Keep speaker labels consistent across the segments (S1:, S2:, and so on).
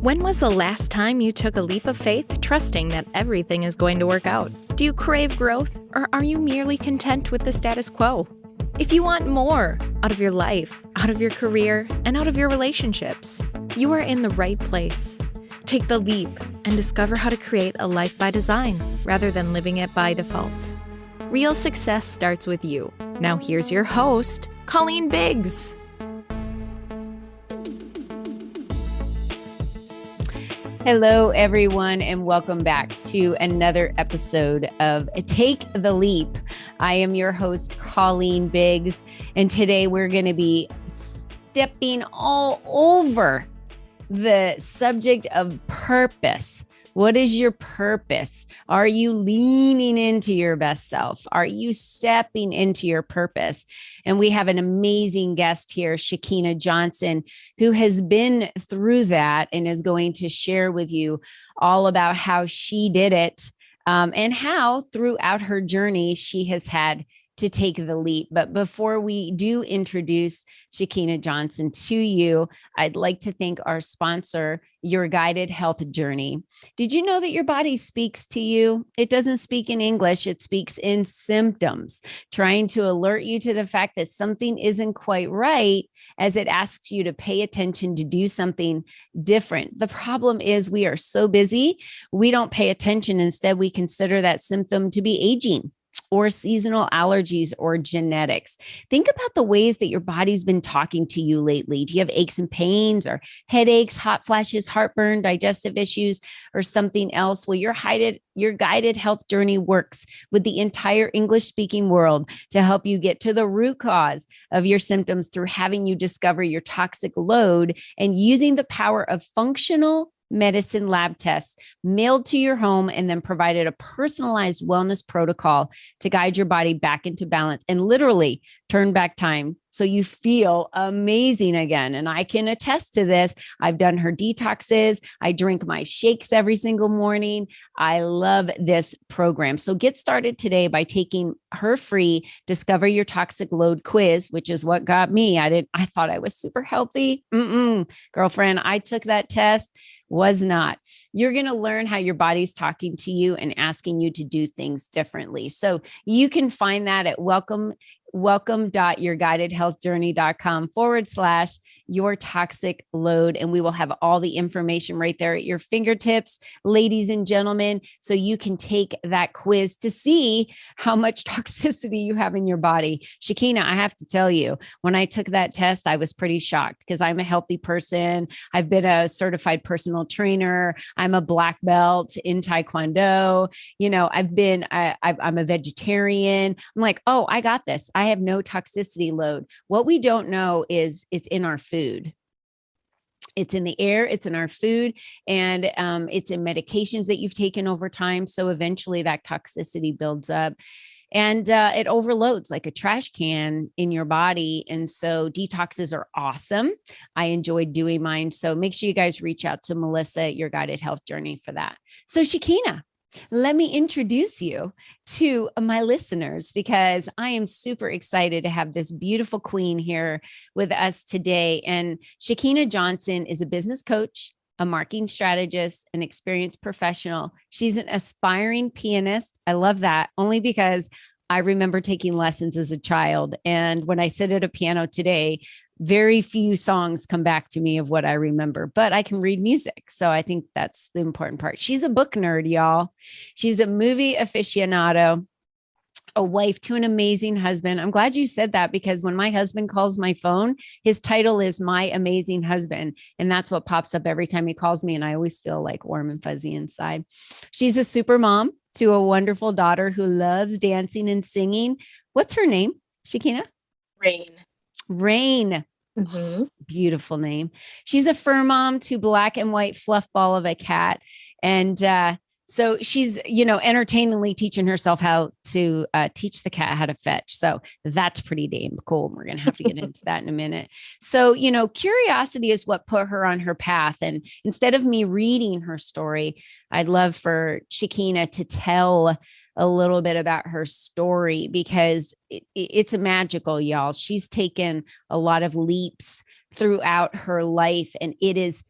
S1: When was the last time you took a leap of faith, trusting that everything is going to work out? Do you crave growth, or are you merely content with the status quo? If you want more out of your life, out of your career, and out of your relationships, you are in the right place. Take the leap and discover how to create a life by design rather than living it by default. Real success starts with you. Now here's your host, Colleen Biggs.
S2: Hello, everyone, and welcome back to another episode of Take the Leap. I am your host, Colleen Biggs, and today we're going to be stepping all over the subject of purpose. What is your purpose? Are you leaning into your best self? Are you stepping into your purpose? And we have an amazing guest here, Shakeena Johnson, who has been through that and is going to share with you all about how she did it and how throughout her journey she has had to take the leap. But before we do introduce Shakeena Johnson to you, I'd like to thank our sponsor, Your Guided Health Journey. Did you know that your body speaks to you? It doesn't speak in English, it speaks in symptoms, trying to alert you to the fact that something isn't quite right as it asks you to pay attention to do something different. The problem is we are so busy, we don't pay attention. Instead, we consider that symptom to be aging or seasonal allergies or genetics. Think about the ways that your body's been talking to you lately. Do you have aches and pains or headaches, hot flashes, heartburn, digestive issues, or something else? Well, your guided health journey works with the entire English-speaking world to help you get to the root cause of your symptoms through having you discover your toxic load and using the power of functional medicine lab tests mailed to your home and then provided a personalized wellness protocol to guide your body back into balance and literally turn back time so you feel amazing again. And I can attest to this. I've done her detoxes. I drink my shakes every single morning. I love this program. So get started today by taking her free Discover Your Toxic Load quiz, which is what got me. I thought I was super healthy. Girlfriend, I took that test. Was not. You're going to learn how your body's talking to you and asking you to do things differently. So you can find that at welcome.yourguidedhealthjourney.com/your toxic load. And we will have all the information right there at your fingertips, ladies and gentlemen, so you can take that quiz to see how much toxicity you have in your body. Shakeena, I have to tell you, when I took that test, I was pretty shocked because I'm a healthy person. I've been a certified personal trainer. I'm a black belt in Taekwondo. You know, I'm a vegetarian. I'm like, oh, I got this. I have no toxicity load. What we don't know is it's in our food. It's in the air, it's in our food, and it's in medications that you've taken over time. So eventually that toxicity builds up and it overloads like a trash can in your body. And so detoxes are awesome. I enjoyed doing mine. So make sure you guys reach out to Melissa at Your Guided Health Journey for that. So Shakeena, let me introduce you to my listeners because I am super excited to have this beautiful queen here with us today. And Shakeena Johnson is a business coach, a marketing strategist, an experienced professional. She's an aspiring pianist. I love that only because I remember taking lessons as a child. And when I sit at a piano today, very few songs come back to me of what I remember, but I can read music. So I think that's the important part. She's a book nerd, y'all. She's a movie aficionado, a wife to an amazing husband. I'm glad you said that because when my husband calls my phone, his title is My Amazing Husband. And that's what pops up every time he calls me. And I always feel like warm and fuzzy inside. She's a super mom to a wonderful daughter who loves dancing and singing. What's her name, Shakeena? Rain.
S3: Mm-hmm.
S2: Beautiful name. She's a fur mom to black and white fluff ball of a cat. And so she's, entertainingly teaching herself how to teach the cat how to fetch. So that's pretty damn cool. We're going to have to get into that in a minute. So, curiosity is what put her on her path. And instead of me reading her story, I'd love for Shakeena to tell a little bit about her story because it's magical, y'all. She's taken a lot of leaps throughout her life, and it is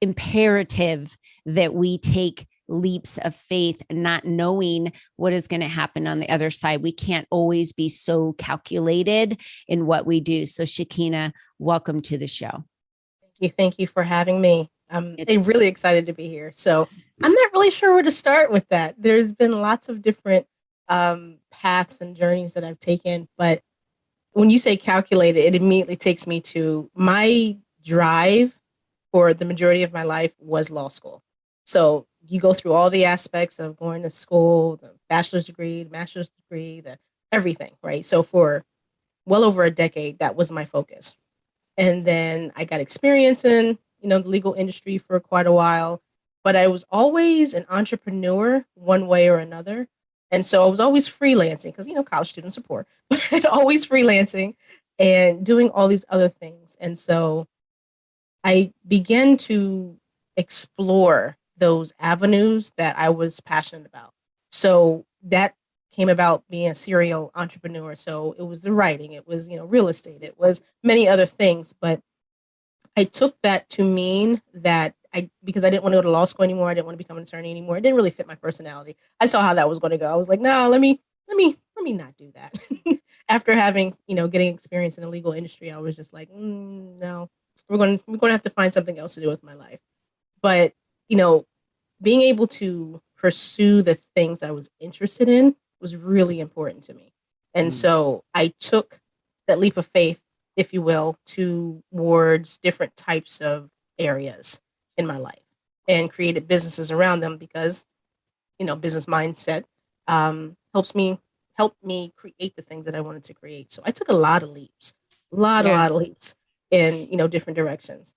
S2: imperative that we take leaps of faith, not knowing what is going to happen on the other side. We can't always be so calculated in what we do. So, Shakeena, welcome to the show.
S3: Thank you for having me. I'm
S2: It's
S3: really excited to be here. So I'm not really sure where to start with that. There's been lots of different paths and journeys that I've taken, but when you say calculated, it immediately takes me to my drive for the majority of my life was law school. So you go through all the aspects of going to school, the bachelor's degree, the master's degree, the everything, right? So for well over a decade, that was my focus. And then I got experience in, the legal industry for quite a while, but I was always an entrepreneur one way or another. And so I was always freelancing because, college students are poor, but always freelancing and doing all these other things. And so I began to explore those avenues that I was passionate about. So that came about being a serial entrepreneur. So it was the writing, it was, real estate, it was many other things. But I took that to mean that because I didn't want to go to law school anymore, I didn't want to become an attorney anymore. It didn't really fit my personality. I saw how that was going to go. I was like, no, let me not do that. After having, getting experience in the legal industry, I was just like, no, we're going to have to find something else to do with my life. But, being able to pursue the things I was interested in was really important to me. And so I took that leap of faith, if you will, towards different types of areas in my life and created businesses around them because, business mindset helped me create the things that I wanted to create. So I took a lot of leaps, a lot of leaps in, different directions.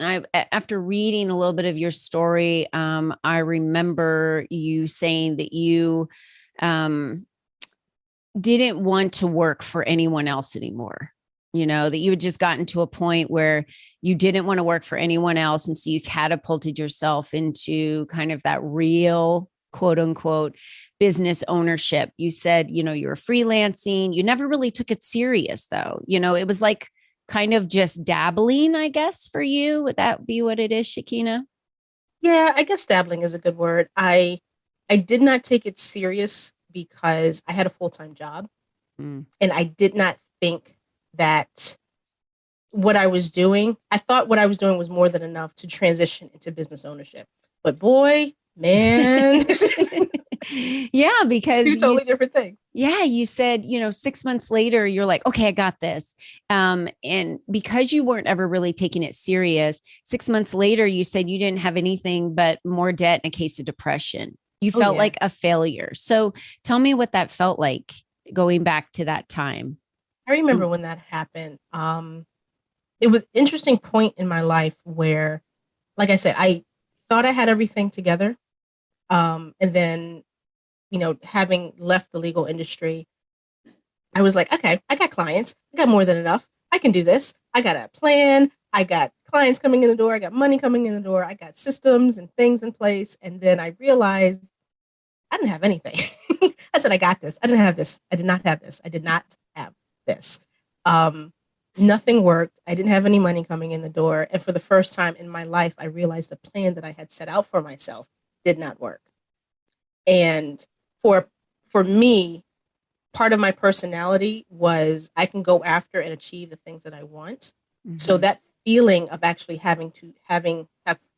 S2: I after reading a little bit of your story, I remember you saying that you didn't want to work for anyone else anymore. That you had just gotten to a point where you didn't want to work for anyone else. And so you catapulted yourself into kind of that real, quote unquote, business ownership. You said, you were freelancing. You never really took it serious, though. It was like kind of just dabbling, I guess, for you. Would that be what it is, Shakeena?
S3: Yeah, I guess dabbling is a good word. I did not take it serious because I had a full-time job and I did not think that I thought what I was doing was more than enough to transition into business ownership. But boy, man,
S2: yeah, because
S3: two totally different things.
S2: Yeah, you said, 6 months later, you're like, okay, I got this. And because you weren't ever really taking it serious, 6 months later, you said you didn't have anything but more debt and a case of depression. You felt like a failure. So tell me what that felt like going back to that time.
S3: I remember when that happened. It was an interesting point in my life where, like I said, I thought I had everything together. And then, having left the legal industry, I was like, okay, I got clients. I got more than enough. I can do this. I got a plan. I got clients coming in the door. I got money coming in the door. I got systems and things in place. And then I realized I didn't have anything. I said, I got this. I didn't have this. I did not have this. I did not have this. Nothing worked. I didn't have any money coming in the door. And for the first time in my life, I realized the plan that I had set out for myself did not work. And for me, part of my personality was I can go after and achieve the things that I want. Mm-hmm. So that feeling of actually have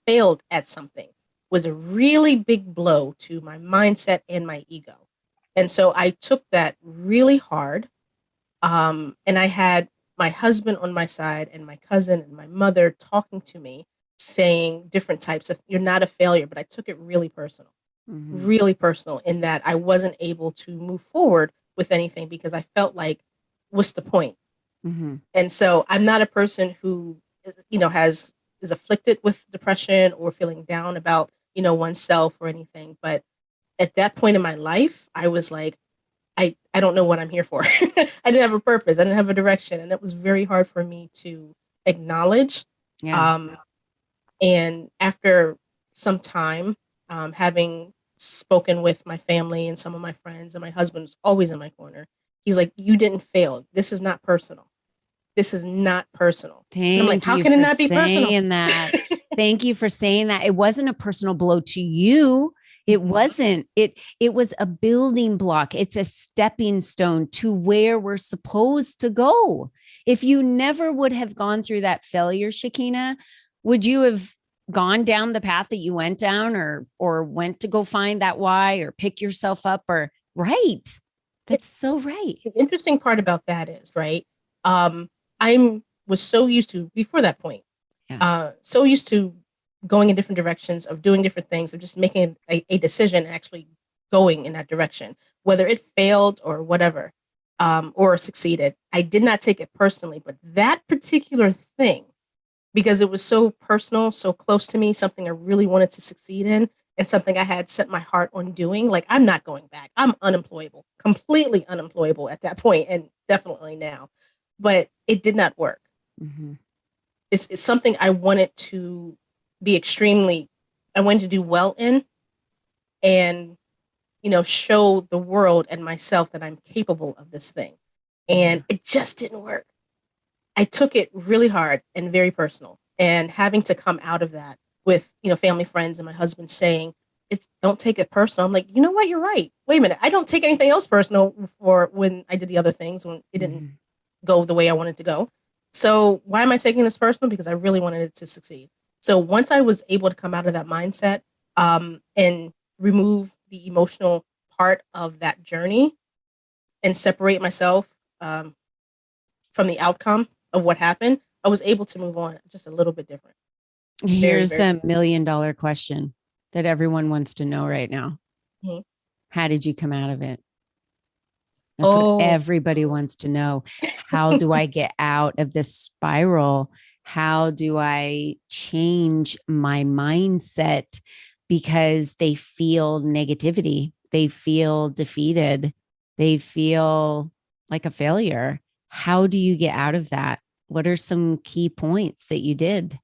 S3: failed at something was a really big blow to my mindset and my ego. And so I took that really hard. And I had my husband on my side and my cousin and my mother talking to me, saying different types of, you're not a failure, but I took it really personal. Mm-hmm. Really personal in that I wasn't able to move forward with anything because I felt like, what's the point? Mm-hmm. And so I'm not a person who, is afflicted with depression or feeling down about, oneself or anything. But at that point in my life, I was like, I don't know what I'm here for. I didn't have a purpose. I didn't have a direction. And it was very hard for me to acknowledge. Yeah. And after some time, having spoken with my family and some of my friends, and my husband was always in my corner. He's like, you didn't fail. This is not personal. this is not personal. And I'm like,
S2: Thank
S3: how
S2: you
S3: can it
S2: for
S3: not be personal?
S2: saying that. Thank you for saying that. It wasn't a personal blow to you. It wasn't. It was a building block. It's a stepping stone to where we're supposed to go. If you never would have gone through that failure, Shakeena, would you have gone down the path that you went down, or went to go find that why, or pick yourself up, or right? That's so right.
S3: The interesting part about that is, right, I was so used to, before that point, so used to going in different directions, of doing different things, of just making a decision and actually going in that direction, whether it failed or whatever, or succeeded. I did not take it personally, but that particular thing, because it was so personal, so close to me, something I really wanted to succeed in, and something I had set my heart on doing. Like, I'm not going back. I'm unemployable, completely unemployable at that point, and definitely now. But it did not work.
S2: Mm-hmm.
S3: It's something I wanted to be I wanted to do well in, and, show the world and myself that I'm capable of this thing. And it just didn't work. I took it really hard and very personal, and having to come out of that with, family, friends, and my husband saying, don't take it personal. I'm like, you know what? You're right. Wait a minute. I don't take anything else personal for when I did the other things, when it didn't go the way I wanted to go. So why am I taking this personal? Because I really wanted it to succeed. So once I was able to come out of that mindset, and remove the emotional part of that journey, and separate myself, from the outcome of what happened, I was able to move on just a little bit different.
S2: Here's the $1,000,000 question that everyone wants to know right now.
S3: Mm-hmm.
S2: How did you come out of it? That's what everybody wants to know. How do I get out of this spiral? How do I change my mindset? Because they feel negativity. They feel defeated. They feel like a failure. How do you get out of that? What are some key points that you did?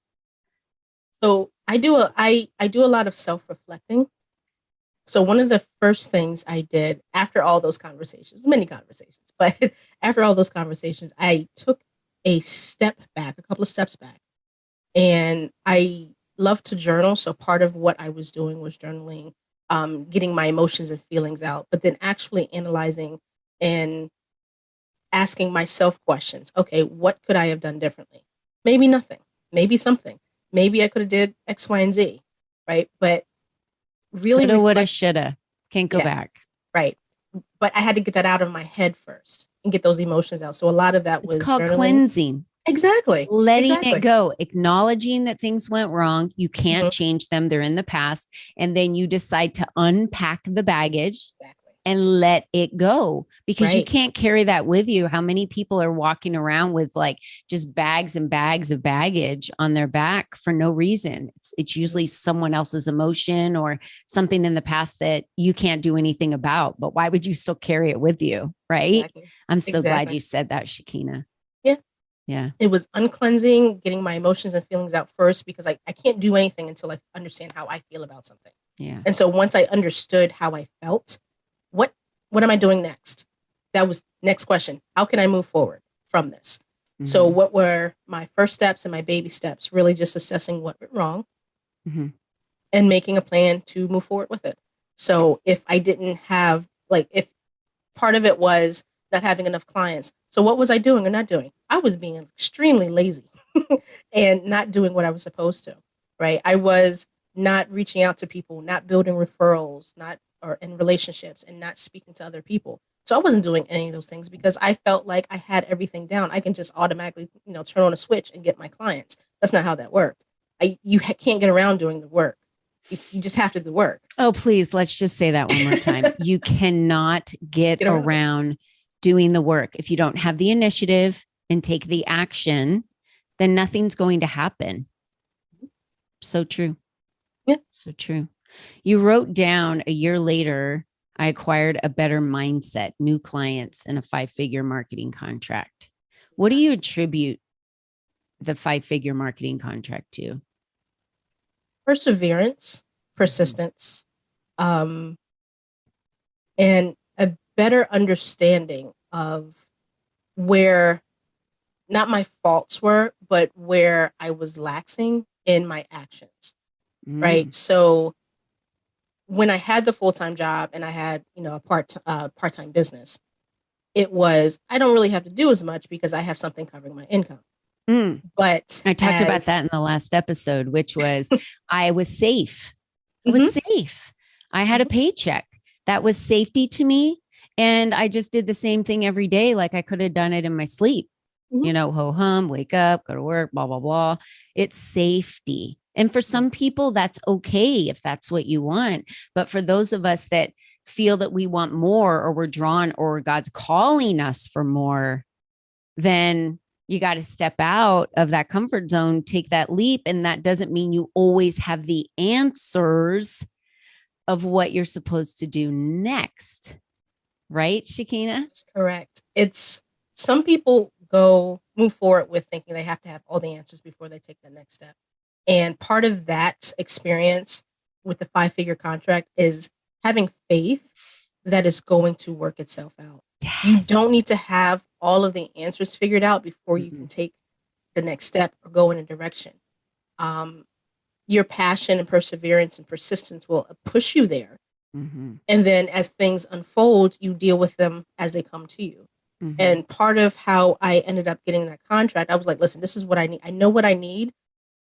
S3: So I do a lot of self-reflecting. So one of the first things I did after all those conversations, many conversations, but after all those conversations, I took a couple of steps back, and I love to journal. So part of what I was doing was journaling, getting my emotions and feelings out, but then actually analyzing and asking myself questions. Okay, what could I have done differently? Maybe nothing, maybe something. Maybe I could have did X, Y, and Z, right? But really
S2: coulda, woulda, shoulda. Can't go back.
S3: Right. But I had to get that out of my head first and get those emotions out. So a lot of that was
S2: called
S3: journaling.
S2: Cleansing.
S3: Exactly.
S2: Letting it go, acknowledging that things went wrong. You can't change them. They're in the past. And then you decide to unpack the baggage and let it go, because you can't carry that with you. How many people are walking around with like just bags and bags of baggage on their back for no reason? It's usually someone else's emotion or something in the past that you can't do anything about. But why would you still carry it with you? Right.
S3: Exactly.
S2: I'm so glad you said that, Shakeena.
S3: Yeah.
S2: Yeah.
S3: It was uncleansing, getting my emotions and feelings out first, because I can't do anything until I understand how I feel about something.
S2: Yeah.
S3: And so once I understood how I felt, what am I doing next? That was next question. How can I move forward from this? Mm-hmm. So what were my first steps and my baby steps? Really just assessing what went wrong, and making a plan to move forward with it. So if I didn't have, if part of it was not having enough clients, so what was I doing or not doing? I was being extremely lazy and not doing what I was supposed to, right? I was not reaching out to people, not building referrals, or in relationships, and not speaking to other people. So I wasn't doing any of those things because I felt like I had everything down. I can just automatically, turn on a switch and get my clients. That's not how that worked. You can't get around doing the work. You just have to do the work.
S2: Oh, please. Let's just say that one more time. You cannot get around doing the work. If you don't have the initiative and take the action, then nothing's going to happen. So true.
S3: Yeah.
S2: So true. You wrote down a year later, I acquired a better mindset, new clients, and a 5-figure marketing contract. What do you attribute the 5-figure marketing contract to?
S3: Perseverance, persistence, and a better understanding of where not my faults were, but where I was laxing in my actions, right? So when I had the full-time job and I had, a part-time business, it was, I don't really have to do as much because I have something covering my income. But
S2: I talked about that in the last episode, which was I was safe. I was safe. I had a paycheck. That was safety to me. And I just did the same thing every day. Like I could have done it in my sleep, ho hum, wake up, go to work, blah, blah, blah. It's safety. And for some people, that's okay if that's what you want. But for those of us that feel that we want more or we're drawn or God's calling us for more, then you got to step out of that comfort zone, take that leap. And that doesn't mean you always have the answers of what you're supposed to do next. Right, Shakeena?
S3: That's correct. It's some people move forward with thinking they have to have all the answers before they take the next step. And part of that experience with the 5-figure contract is having faith that is going to work itself out. Yes. You don't need to have all of the answers figured out before you can take the next step or go in a direction. Your passion and perseverance and persistence will push you there. And then as things unfold, you deal with them as they come to you. And part of how I ended up getting that contract, I was like, listen, this is what I need. I know what I need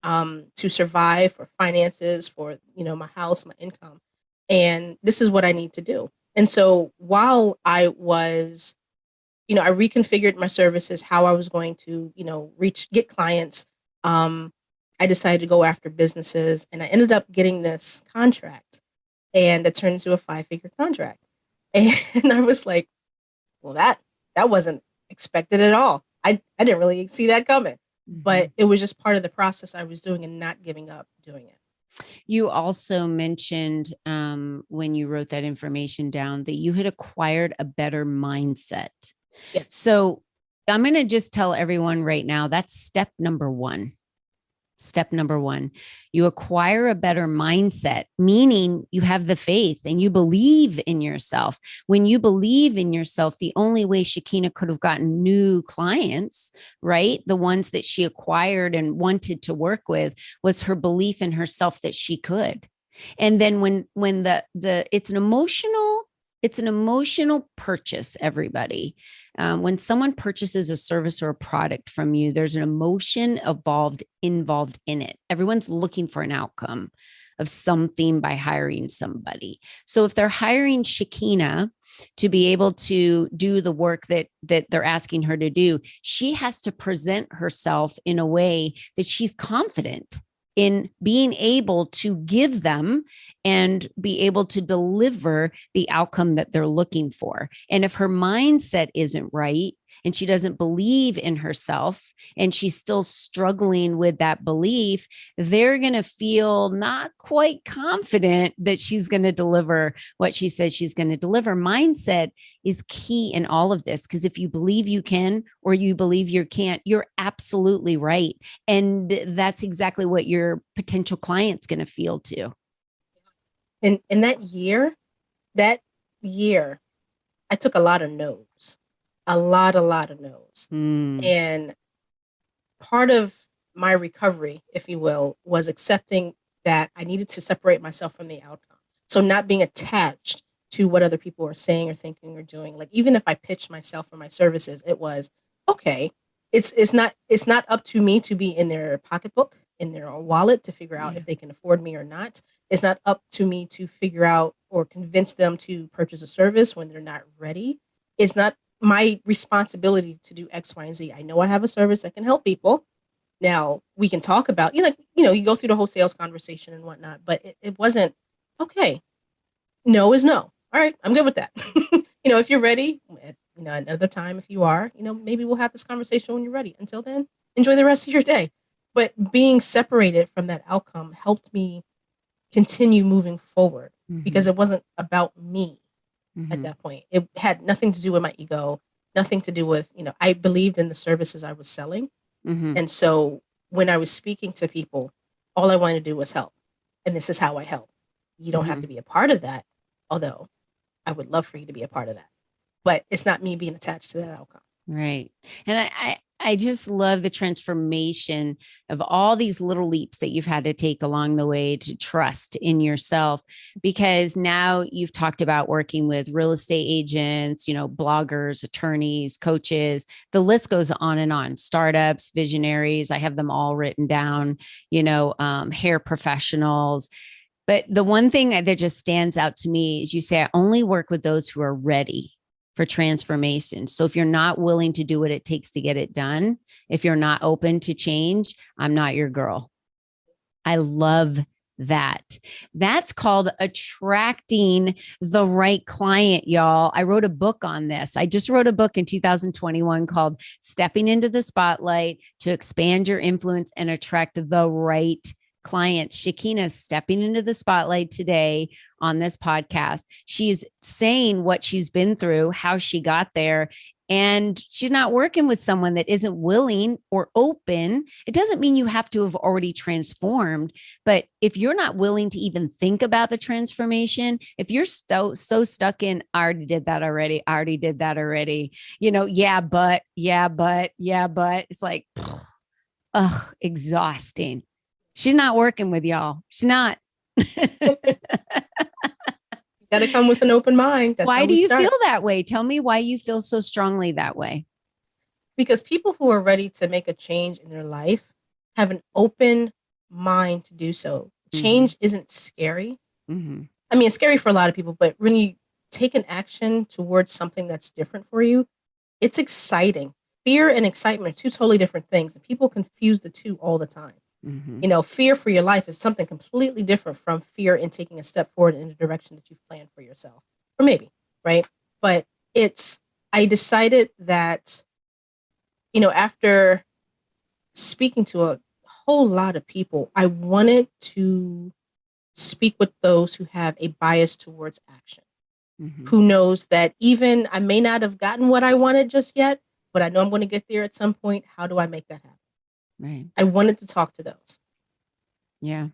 S3: to survive, for finances, for, my house, my income. And this is what I need to do. And so while I was, I reconfigured my services, how I was going to, get clients, I decided to go after businesses, and I ended up getting this contract, and it turned into a 5-figure contract. And I was like, well, that wasn't expected at all. I didn't really see that coming, but it was just part of the process I was doing and not giving up doing it.
S2: You also mentioned when you wrote that information down that you had acquired a better mindset.
S3: Yes.
S2: So I'm going to just tell everyone right now, that's step number one. Step number one, you acquire a better mindset, meaning you have the faith and you believe in yourself. When you believe in yourself, the only way Shakeena could have gotten new clients, right? The ones that she acquired and wanted to work with, was her belief in herself that she could. And then when it's an emotional purchase, everybody. When someone purchases a service or a product from you, there's an emotion involved in it. Everyone's looking for an outcome of something by hiring somebody. So if they're hiring Shakeena to be able to do the work that they're asking her to do, she has to present herself in a way that she's confident in being able to give them and be able to deliver the outcome that they're looking for. And if her mindset isn't right and she doesn't believe in herself and she's still struggling with that belief, they're going to feel not quite confident that she's going to deliver what she says she's going to deliver. Mindset is key in all of this, because if you believe you can or you believe you can't, you're absolutely right. And that's exactly what your potential client's going to feel too.
S3: And in that year, I took a lot of no's. A lot of no's. And part of my recovery, if you will, was accepting that I needed to separate myself from the outcome. So not being attached to what other people are saying or thinking or doing. Like, even if I pitched myself for my services, it was, okay, it's not up to me to be in their pocketbook, in their wallet, to figure out if they can afford me or not. It's not up to me to figure out or convince them to purchase a service when they're not ready. It's not my responsibility to do X, Y, and Z. I know I have a service that can help people. Now we can talk about, you go through the whole sales conversation and whatnot, but it wasn't, okay, no is no. All right, I'm good with that. If you're ready, another time, if you are, maybe we'll have this conversation when you're ready. Until then, enjoy the rest of your day. But being separated from that outcome helped me continue moving forward, because it wasn't about me. At that point, it had nothing to do with my ego, nothing to do with, I believed in the services I was selling. And so when I was speaking to people, all I wanted to do was help. And this is how I help. You don't have to be a part of that, although I would love for you to be a part of that. But it's not me being attached to that outcome.
S2: Right. And I just love the transformation of all these little leaps that you've had to take along the way to trust in yourself, because now you've talked about working with real estate agents, bloggers, attorneys, coaches, the list goes on and on, startups, visionaries. I have them all written down, hair professionals. But the one thing that just stands out to me is you say, I only work with those who are ready for transformation. So if you're not willing to do what it takes to get it done, if you're not open to change, I'm not your girl. I love that. That's called attracting the right client, y'all. I wrote a book on this. I just wrote a book in 2021 called Stepping into the Spotlight to Expand Your Influence and Attract the Right Clients. Shakeena is stepping into the spotlight today on this podcast. She's saying what she's been through, how she got there, and she's not working with someone that isn't willing or open. It doesn't mean you have to have already transformed, but if you're not willing to even think about the transformation, if you're so stuck in, I already did that already, yeah, but, it's like, ugh, exhausting. She's not working with y'all. She's not.
S3: You got to come with an open mind. That's
S2: why do you feel that way? Tell me why you feel so strongly that way.
S3: Because people who are ready to make a change in their life have an open mind to do so. Change isn't scary. I mean, it's scary for a lot of people, but when you take an action towards something that's different for you, it's exciting. Fear and excitement are two totally different things. And people confuse the two all the time. Fear for your life is something completely different from fear in taking a step forward in a direction that you've planned for yourself. Or maybe, right? But I decided that, after speaking to a whole lot of people, I wanted to speak with those who have a bias towards action, who knows that even I may not have gotten what I wanted just yet, but I know I'm going to get there at some point. How do I make that happen?
S2: Right.
S3: I wanted to talk to those.
S2: Yeah.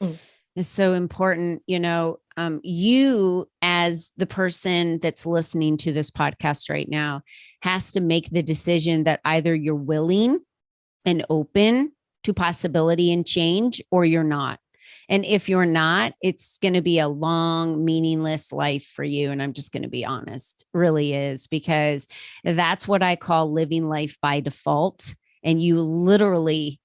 S2: It's so important. You as the person that's listening to this podcast right now has to make the decision that either you're willing and open to possibility and change, or you're not. And if you're not, it's going to be a long, meaningless life for you. And I'm just going to be honest, really is, because that's what I call living life by default. And you literally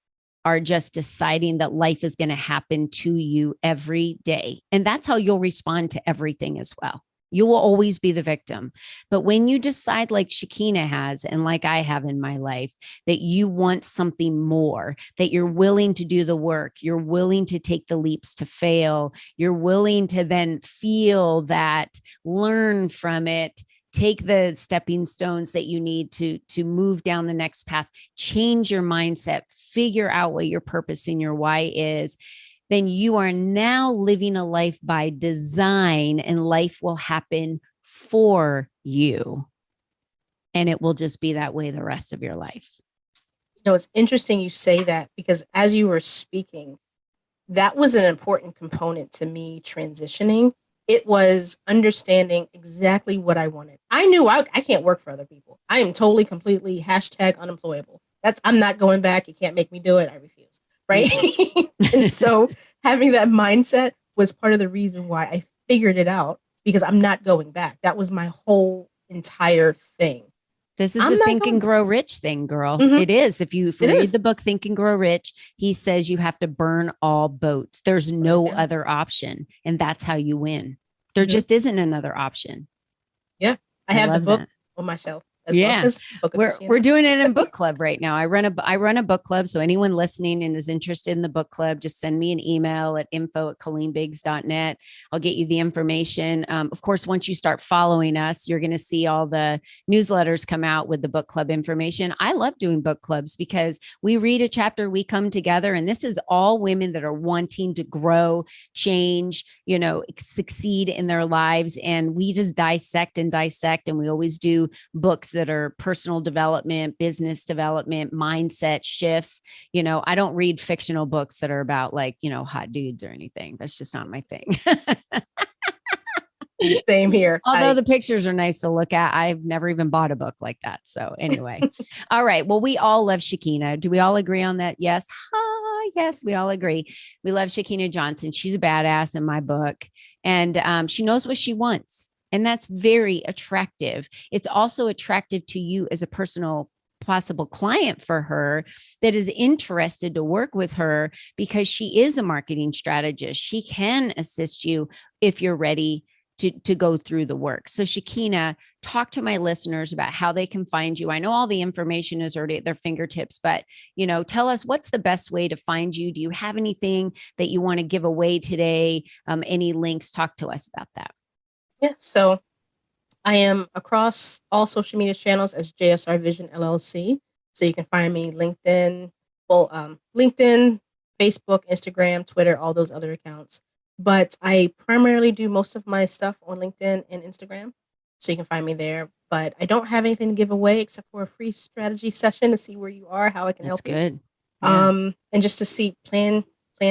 S2: are just deciding that life is going to happen to you every day. And that's how you'll respond to everything as well. You will always be the victim. But when you decide, like Shakeena has, and like I have in my life, that you want something more, that you're willing to do the work, you're willing to take the leaps to fail, you're willing to then feel that, learn from it, take the stepping stones that you need to move down the next path, change your mindset, figure out what your purpose and your why is, then you are now living a life by design, and life will happen for you. And it will just be that way the rest of your life.
S3: It's interesting you say that, because as you were speaking, that was an important component to me transitioning. It was understanding exactly what I wanted. I knew I can't work for other people. I am totally, completely #unemployable. I'm not going back. You can't make me do it. I refuse. Right. And so having that mindset was part of the reason why I figured it out, because I'm not going back. That was my whole entire thing.
S2: This is the Think and Grow Rich thing, girl. It is. If you read the book, Think and Grow Rich, he says you have to burn all boats. There's no other option. And that's how you win. There just isn't another option.
S3: Yeah. I have the book on my shelf.
S2: Yeah, we're doing it in book club right now. I run a book club. So anyone listening and is interested in the book club, just send me an email at info@ColleenBiggs.net. I'll get you the information. Of course, once you start following us, you're going to see all the newsletters come out with the book club information. I love doing book clubs because we read a chapter, we come together, and this is all women that are wanting to grow, change, succeed in their lives. And we just dissect, and we always do books that are personal development, business development, mindset shifts. I don't read fictional books that are about hot dudes or anything. That's just not my thing.
S3: Same here.
S2: Although the pictures are nice to look at, I've never even bought a book like that. So anyway, all right. Well, we all love Shakeena. Do we all agree on that? Yes. Yes, we all agree. We love Shakeena Johnson. She's a badass in my book, and she knows what she wants. And that's very attractive. It's also attractive to you as a personal possible client for her that is interested to work with her because she is a marketing strategist. She can assist you if you're ready to go through the work. So Shakeena, talk to my listeners about how they can find you. I know all the information is already at their fingertips, but tell us what's the best way to find you. Do you have anything that you want to give away today? Any links? Talk to us about that.
S3: Yeah. So I am across all social media channels as JSR Vision LLC. So you can find me LinkedIn, Facebook, Instagram, Twitter, all those other accounts. But I primarily do most of my stuff on LinkedIn and Instagram. So you can find me there. But I don't have anything to give away except for a free strategy session to see where you are, how I can help you.
S2: That's good. Yeah.
S3: And just to see, plan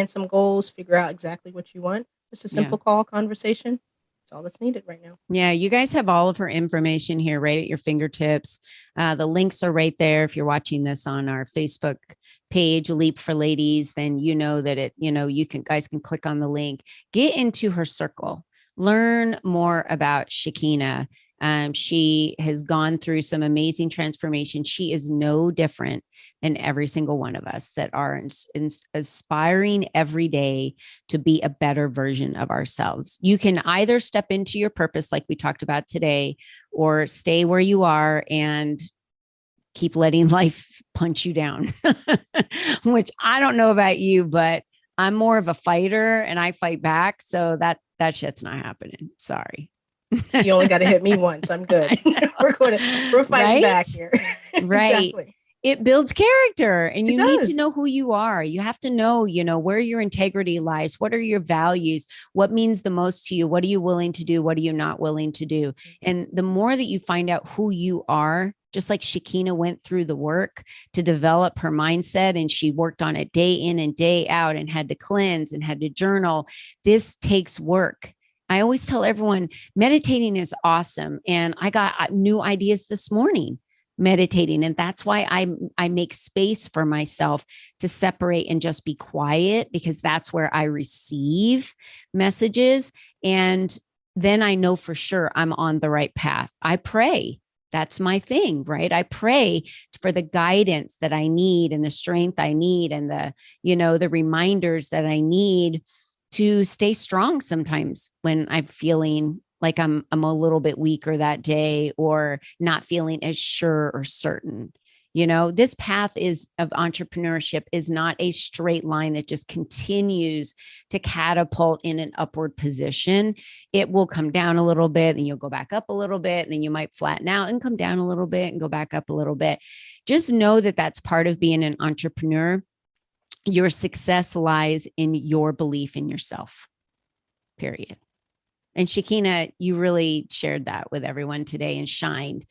S3: some goals, figure out exactly what you want. Just a simple call conversation. That's all that's needed right now.
S2: Yeah, you guys have all of her information here right at your fingertips. The links are right there. If you're watching this on our Facebook page, Leap for Ladies, then you know that guys can click on the link, get into her circle, learn more about Shakeena. She has gone through some amazing transformation. She is no different than every single one of us that are aspiring every day to be a better version of ourselves. You can either step into your purpose, like we talked about today, or stay where you are and keep letting life punch you down, which I don't know about you, but I'm more of a fighter and I fight back. So that shit's not happening. Sorry.
S3: You only got to hit me once. I'm good. We're fighting back here.
S2: Right.
S3: Exactly.
S2: It builds character, and you need to know who you are. You have to know, where your integrity lies. What are your values? What means the most to you? What are you willing to do? What are you not willing to do? And the more that you find out who you are, just like Shakeena went through the work to develop her mindset, and she worked on it day in and day out and had to cleanse and had to journal. This takes work. I always tell everyone meditating is awesome. And I got new ideas this morning meditating. And that's why I make space for myself to separate and just be quiet, because that's where I receive messages. And then I know for sure I'm on the right path. I pray. That's my thing, right? I pray for the guidance that I need and the strength I need and the reminders that I need to stay strong sometimes when I'm feeling like I'm a little bit weaker that day or not feeling as sure or certain. This path of entrepreneurship is not a straight line that just continues to catapult in an upward position. It will come down a little bit, and you'll go back up a little bit, and then you might flatten out and come down a little bit and go back up a little bit. Just know that that's part of being an entrepreneur. Your success lies in your belief in yourself, period. And Shakeena, you really shared that with everyone today and shined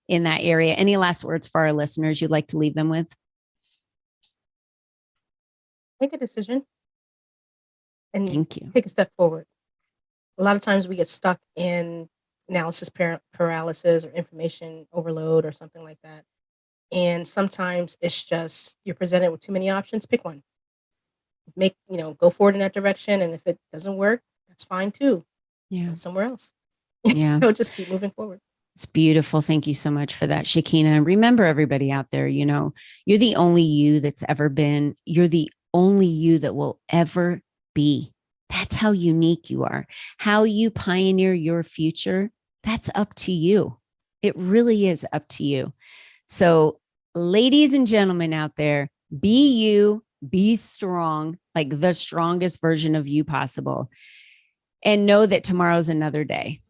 S2: in that area. Any last words for our listeners you'd like to leave them with?
S3: Make a decision and
S2: Thank you.
S3: Take a step forward. A lot of times we get stuck in analysis paralysis or information overload or something like that. And sometimes it's just you're presented with too many options. Pick one. Go forward in that direction. And if it doesn't work, that's fine too.
S2: Yeah.
S3: Go somewhere else.
S2: Yeah.
S3: Just keep moving forward.
S2: It's beautiful. Thank you so much for that, Shakeena. Remember, everybody out there, you're the only you that's ever been. You're the only you that will ever be. That's how unique you are. How you pioneer your future, that's up to you. It really is up to you. So, ladies and gentlemen out there, be you, be strong, like the strongest version of you possible. And know that tomorrow's another day.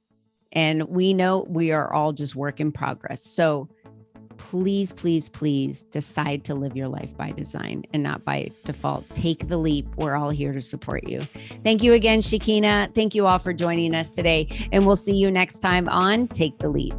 S2: And we know we are all just work in progress. So please, please, please decide to live your life by design and not by default. Take the leap. We're all here to support you. Thank you again, Shakeena. Thank you all for joining us today. And we'll see you next time on Take the Leap.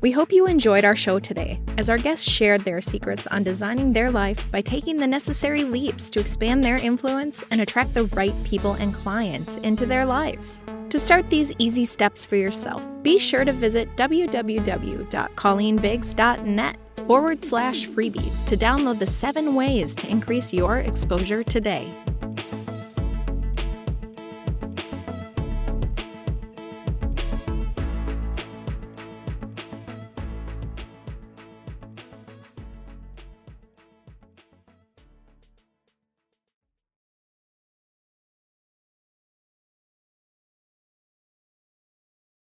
S1: We hope you enjoyed our show today, as our guests shared their secrets on designing their life by taking the necessary leaps to expand their influence and attract the right people and clients into their lives. To start these easy steps for yourself, be sure to visit www.colleenbiggs.net/freebies to download the 7 ways to increase your exposure today.